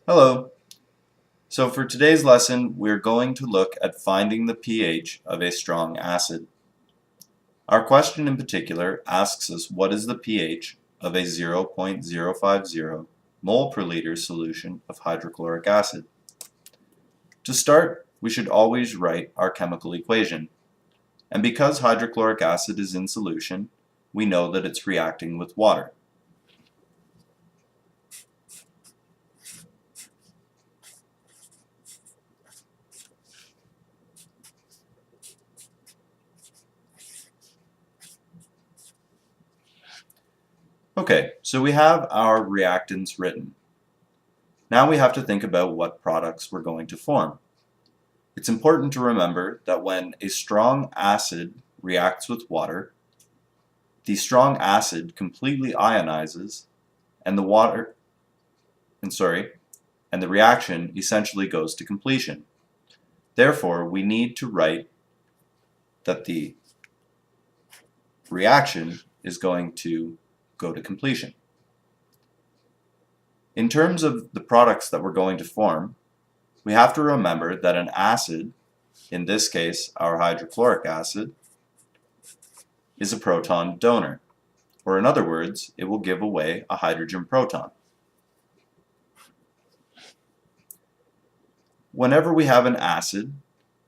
Hello. So for today's lesson, we're going to look at finding the pH of a strong acid. Our question in particular asks us what is the pH of a 0.050 mole per liter solution of hydrochloric acid. To start, we should always write our chemical equation. And because hydrochloric acid is in solution, we know that it's reacting with water. Okay, so we have our reactants written. Now we have to think about what products we're going to form. It's important to remember that when a strong acid reacts with water, the strong acid completely ionizes and the reaction essentially goes to completion. Therefore, we need to write that the reaction is going to go to completion. In terms of the products that we're going to form, we have to remember that an acid, in this case our hydrochloric acid, is a proton donor, or in other words, it will give away a hydrogen proton. Whenever we have an acid,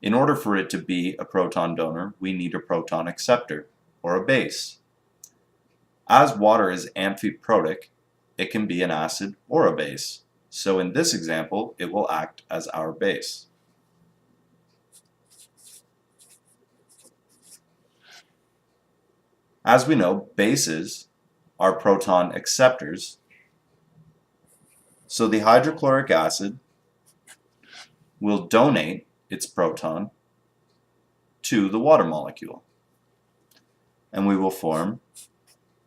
in order for it to be a proton donor, we need a proton acceptor, or a base. As water is amphiprotic, it can be an acid or a base. So in this example, it will act as our base. As we know, bases are proton acceptors. So the hydrochloric acid will donate its proton to the water molecule. And we will form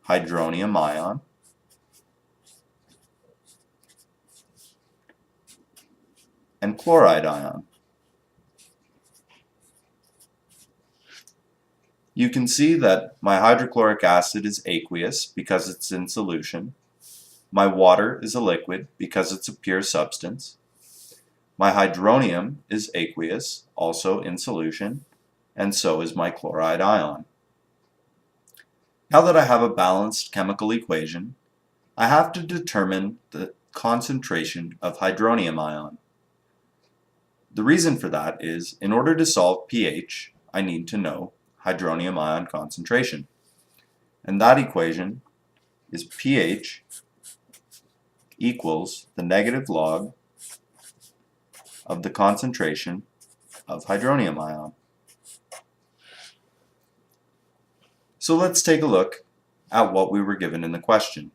hydronium ion and chloride ion. You can see that my hydrochloric acid is aqueous because it's in solution. My water is a liquid because it's a pure substance. My hydronium is aqueous, also in solution, and so is my chloride ion. Now that I have a balanced chemical equation, I have to determine the concentration of hydronium ion. The reason for that is, in order to solve pH, I need to know hydronium ion concentration. And that equation is pH equals the negative log of the concentration of hydronium ion. So let's take a look at what we were given in the question.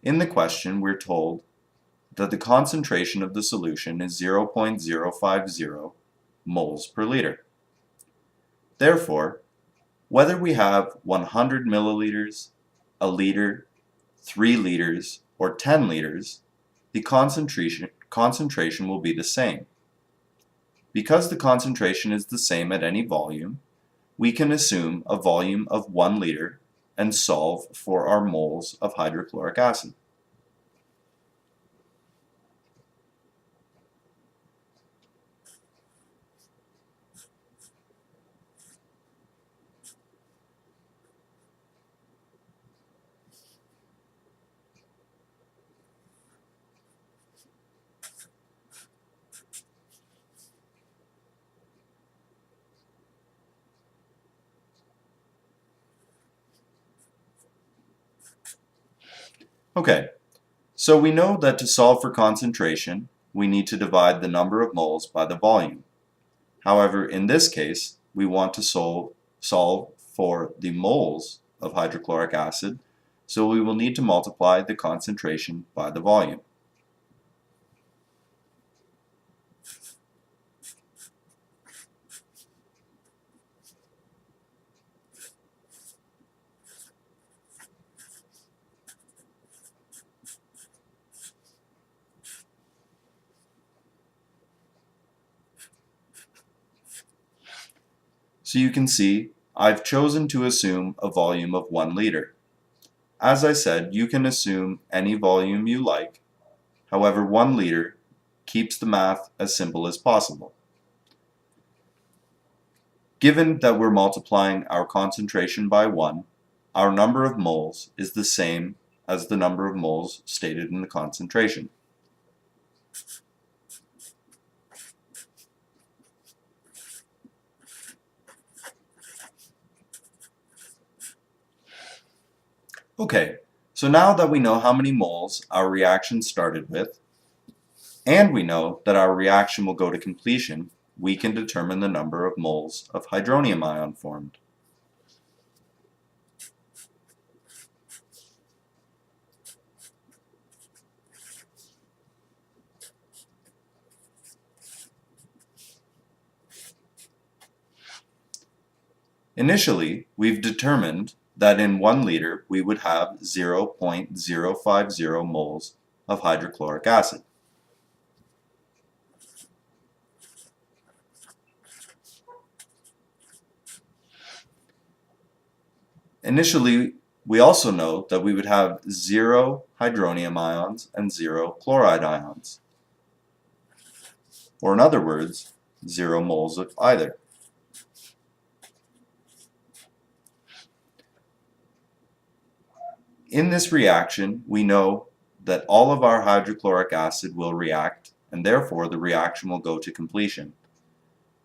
In the question, we're told that the concentration of the solution is 0.050 moles per liter. Therefore, whether we have 100 milliliters, a liter, 3 liters, or 10 liters, the concentration will be the same. Because the concentration is the same at any volume, we can assume a volume of 1 liter and solve for our moles of hydrochloric acid. Okay, so we know that to solve for concentration, we need to divide the number of moles by the volume. However, in this case, we want to solve for the moles of hydrochloric acid, so we will need to multiply the concentration by the volume. So you can see I've chosen to assume a volume of 1 liter. As I said, you can assume any volume you like. However, 1 liter keeps the math as simple as possible. Given that we're multiplying our concentration by 1, our number of moles is the same as the number of moles stated in the concentration. Okay, so now that we know how many moles our reaction started with, and we know that our reaction will go to completion, we can determine the number of moles of hydronium ion formed. Initially, we've determined that in 1 liter we would have 0.050 moles of hydrochloric acid. Initially, we also know that we would have 0 hydronium ions and 0 chloride ions. Or in other words, 0 moles of either. In this reaction, we know that all of our hydrochloric acid will react, and therefore the reaction will go to completion.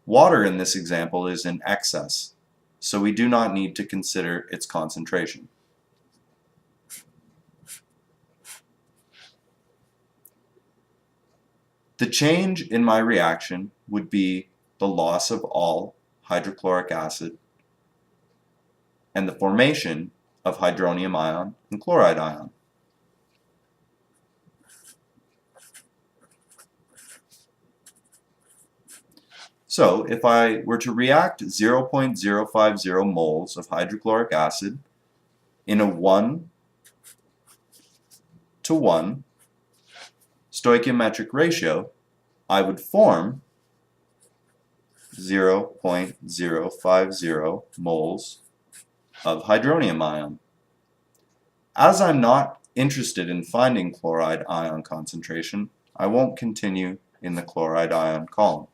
Water in this example is in excess, so we do not need to consider its concentration. The change in my reaction would be the loss of all hydrochloric acid and the formation of hydronium ion and chloride ion. So if I were to react 0.050 moles of hydrochloric acid in a 1:1 stoichiometric ratio, I would form 0.050 moles of hydronium ion. As I'm not interested in finding chloride ion concentration, I won't continue in the chloride ion column.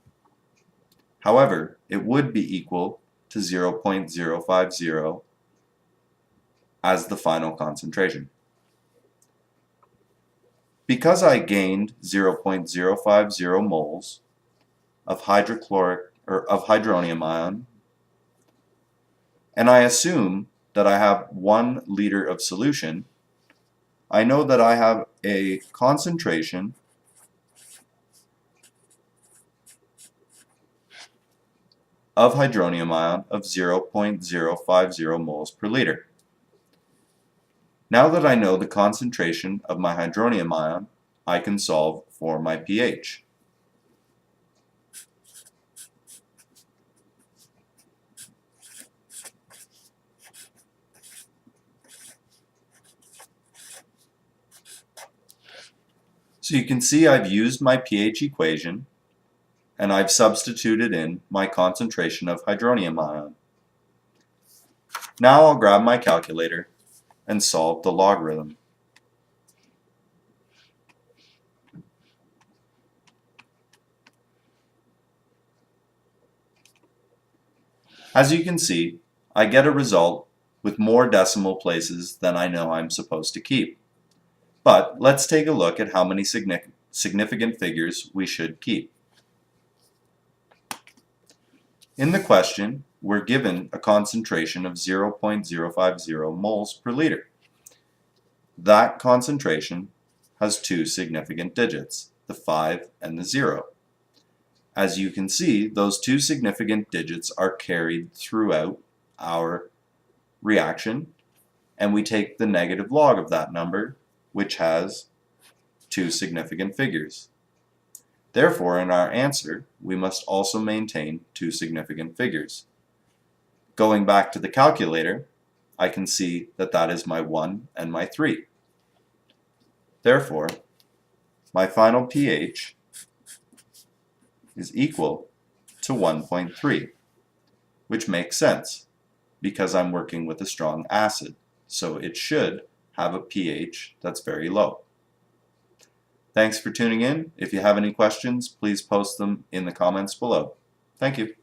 However, it would be equal to 0.050 as the final concentration. Because I gained 0.050 moles of hydronium ion, and I assume that I have 1 liter of solution, I know that I have a concentration of hydronium ion of 0.050 moles per liter. Now that I know the concentration of my hydronium ion, I can solve for my pH. So you can see I've used my pH equation and I've substituted in my concentration of hydronium ion. Now I'll grab my calculator and solve the logarithm. As you can see, I get a result with more decimal places than I know I'm supposed to keep. But let's take a look at how many significant figures we should keep. In the question, we're given a concentration of 0.050 moles per liter. That concentration has 2 significant digits, the 5 and the 0. As you can see, those 2 significant digits are carried throughout our reaction, and we take the negative log of that number, which has 2 significant figures. Therefore, in our answer, we must also maintain 2 significant figures. Going back to the calculator, I can see that that is my 1 and my 3. Therefore, my final pH is equal to 1.3, which makes sense because I'm working with a strong acid, so it should have a pH that's very low. Thanks for tuning in. If you have any questions, please post them in the comments below. Thank you.